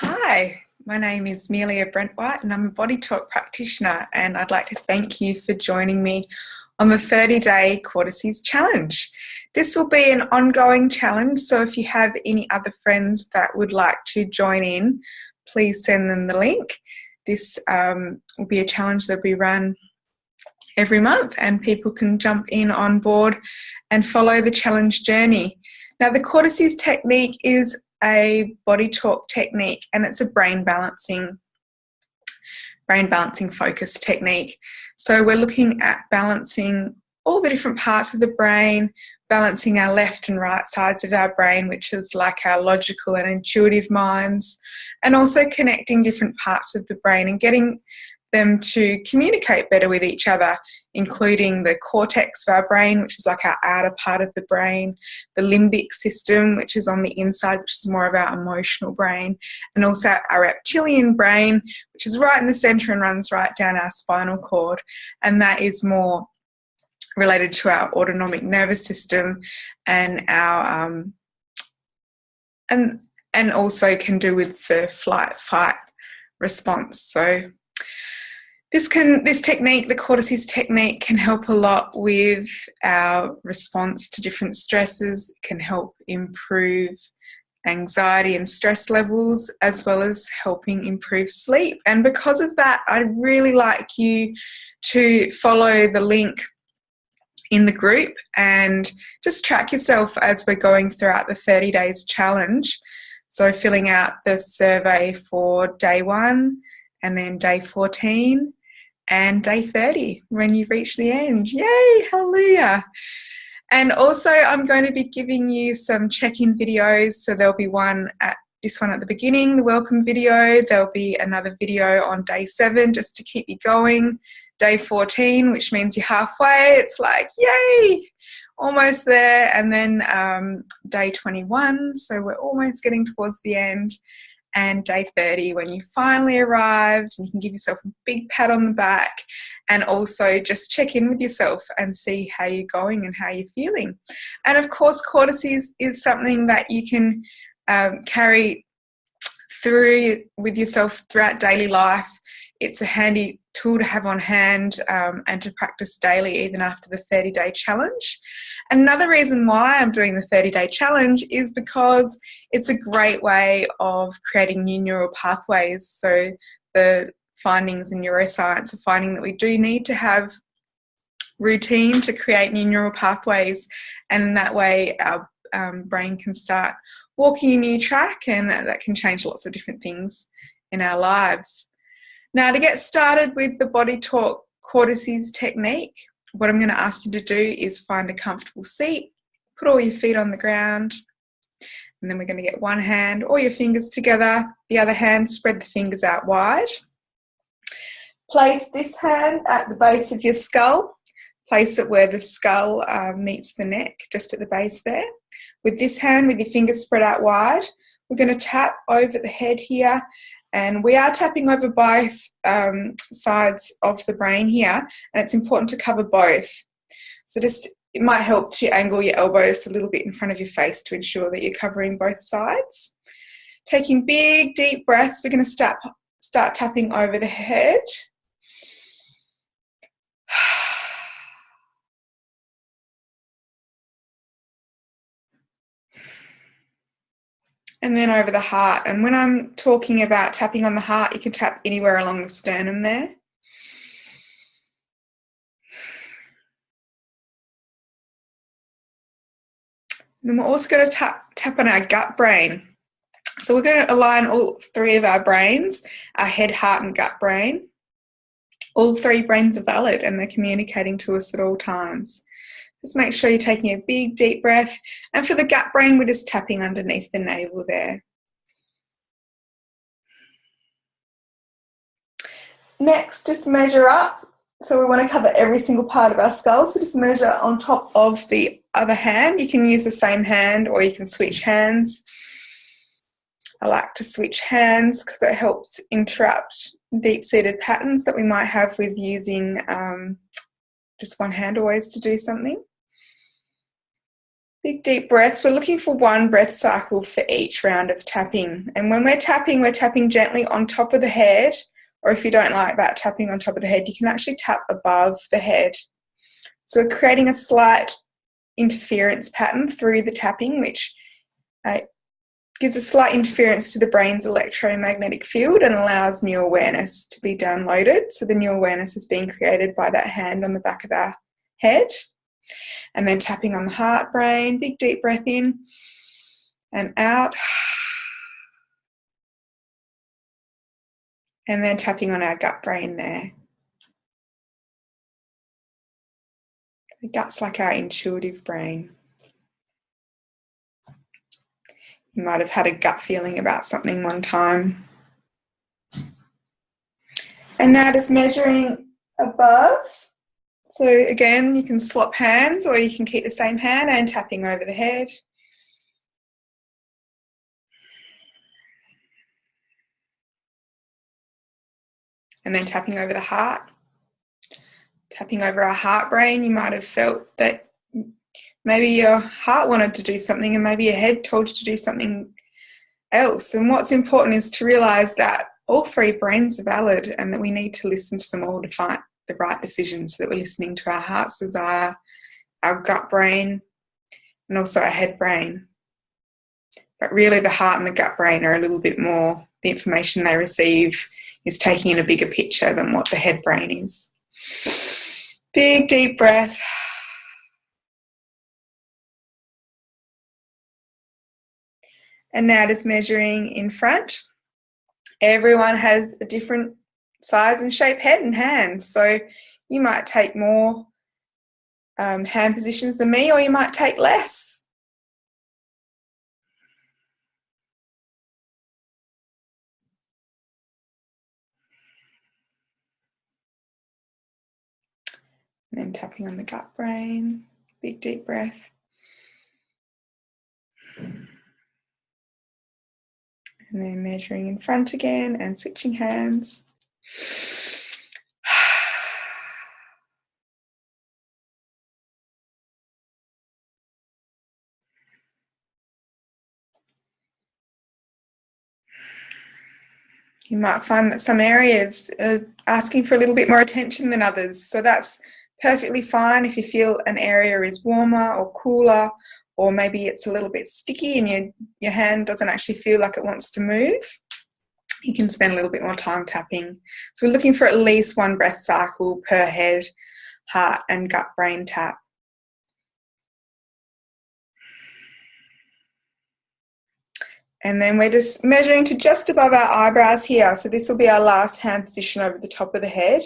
Hi, my name is Melia Brentwhite and I'm a body talk practitioner, and I'd like to thank you for joining me on the 30-day Cortices challenge. This will be an ongoing challenge, so if you have any other friends that would like to join in, please send them the link. This will be a challenge that will be run every month and people can jump in on board and follow the challenge journey. Now, the Cortices technique is a body talk technique, and it's a brain balancing focus technique. So we're looking at balancing all the different parts of the brain, balancing our left and right sides of our brain, which is like our logical and intuitive minds, and also connecting different parts of the brain and getting them to communicate better with each other, including the cortex of our brain, which is like our outer part of the brain, the limbic system, which is on the inside, which is more of our emotional brain, and also our reptilian brain, which is right in the center and runs right down our spinal cord, and that is more related to our autonomic nervous system and our and also can do with the flight fight response. So this technique, the Cortices technique, can help a lot with our response to different stresses. It can help improve anxiety and stress levels, as well as helping improve sleep. And because of that, I'd really like you to follow the link in the group and just track yourself as we're going throughout the 30 days challenge. So filling out the survey for day 1 and then day 14 and day 30 when you reach the end. Yay, hallelujah. And also I'm going to be giving you some check-in videos. So there'll be this one at the beginning, the welcome video. There'll be another video on day 7 just to keep you going. Day 14, which means you're halfway. It's like, yay, almost there. And then day 21, so we're almost getting towards the end. And day 30, when you finally arrived, and you can give yourself a big pat on the back and also just check in with yourself and see how you're going and how you're feeling. And of course, Cortices is something that you can carry through with yourself throughout daily life. It's a handy tool to have on hand and to practice daily, even after the 30-day challenge. Another reason why I'm doing the 30-day challenge is because it's a great way of creating new neural pathways. So the findings in neuroscience are finding that we do need to have routine to create new neural pathways, and in that way our brain can start walking a new track, and that can change lots of different things in our lives. Now, to get started with the body talk Cortices technique, what I'm going to ask you to do is find a comfortable seat, put all your feet on the ground, and then we're going to get one hand or your fingers together, the other hand, spread the fingers out wide. Place this hand at the base of your skull. Place it where the skull meets the neck, just at the base there. With this hand, with your fingers spread out wide, we're going to tap over the head here. And we are tapping over both sides of the brain here, and it's important to cover both. So it might help to angle your elbows a little bit in front of your face to ensure that you're covering both sides. Taking big, deep breaths, we're going to start tapping over the head. And then over the heart. And when I'm talking about tapping on the heart, you can tap anywhere along the sternum there. And then we're also going to tap on our gut brain. So we're going to align all 3 of our brains, our head, heart, and gut brain. All 3 brains are valid and they're communicating to us at all times. Just make sure you're taking a big, deep breath. And for the gut brain, we're just tapping underneath the navel there. Next, just measure up. So we want to cover every single part of our skull. So just measure on top of the other hand. You can use the same hand or you can switch hands. I like to switch hands because it helps interrupt deep-seated patterns that we might have with using just one hand always to do something. Big deep breaths. We're looking for one breath cycle for each round of tapping. And when we're tapping gently on top of the head, or if you don't like that tapping on top of the head, you can actually tap above the head. So we're creating a slight interference pattern through the tapping, which gives a slight interference to the brain's electromagnetic field and allows new awareness to be downloaded. So the new awareness is being created by that hand on the back of our head. And then tapping on the heart brain, big deep breath in and out. And then tapping on our gut brain there. The gut's like our intuitive brain. You might have had a gut feeling about something one time. And now just measuring above. So again, you can swap hands or you can keep the same hand and tapping over the head. And then tapping over the heart. Tapping over our heart brain. You might have felt that maybe your heart wanted to do something and maybe your head told you to do something else. And what's important is to realise that all three brains are valid and that we need to listen to them all to find the right decisions, so that we're listening to our heart's desire, our gut brain, and also our head brain. But really the heart and the gut brain are a little bit more, the information they receive is taking in a bigger picture than what the head brain is. Big deep breath. And now just measuring in front. Everyone has a different size and shape head and hands. So you might take more hand positions than me, or you might take less. And then tapping on the gut brain, big deep breath. And then measuring in front again and switching hands. You might find that some areas are asking for a little bit more attention than others. So that's perfectly fine if you feel an area is warmer or cooler, or maybe it's a little bit sticky and your hand doesn't actually feel like it wants to move. You can spend a little bit more time tapping. So we're looking for at least one breath cycle per head, heart and gut brain tap. And then we're just measuring to just above our eyebrows here. So this will be our last hand position over the top of the head.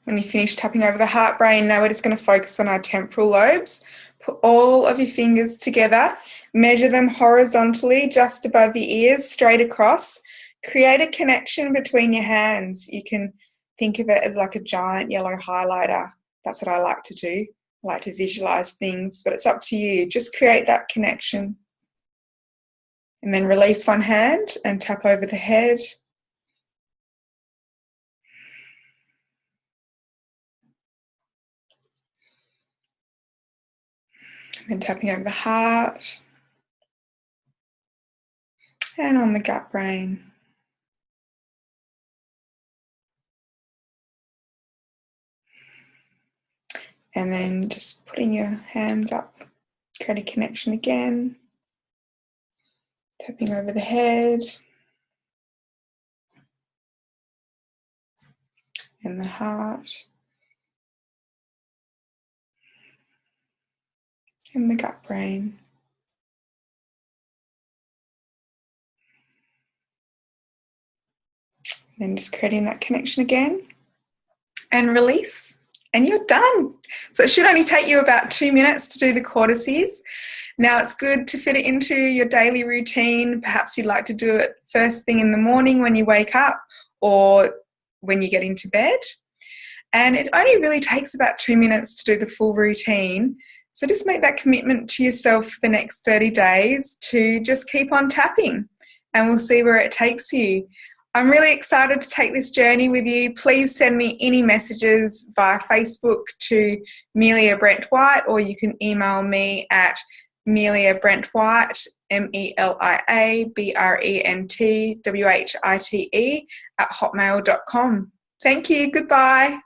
When you finish tapping over the heart brain, now we're just going to focus on our temporal lobes. Put all of your fingers together, measure them horizontally just above your ears, straight across. Create a connection between your hands. You can think of it as like a giant yellow highlighter. That's what I like to do. I like to visualize things, but it's up to you. Just create that connection. And then release one hand and tap over the head. And tapping over the heart and on the gut brain. And then just putting your hands up, create a connection again. Tapping over the head and the heart and the gut brain. Then just creating that connection again and release, and you're done. So it should only take you about 2 minutes to do the cortices. Now, it's good to fit it into your daily routine. Perhaps you'd like to do it first thing in the morning when you wake up or when you get into bed. And it only really takes about 2 minutes to do the full routine. So just make that commitment to yourself for the next 30 days to just keep on tapping, and we'll see where it takes you. I'm really excited to take this journey with you. Please send me any messages via Facebook to Melia Brent White, or you can email me at Melia Brent White, MEliaBrentWhite @ hotmail.com. Thank you. Goodbye.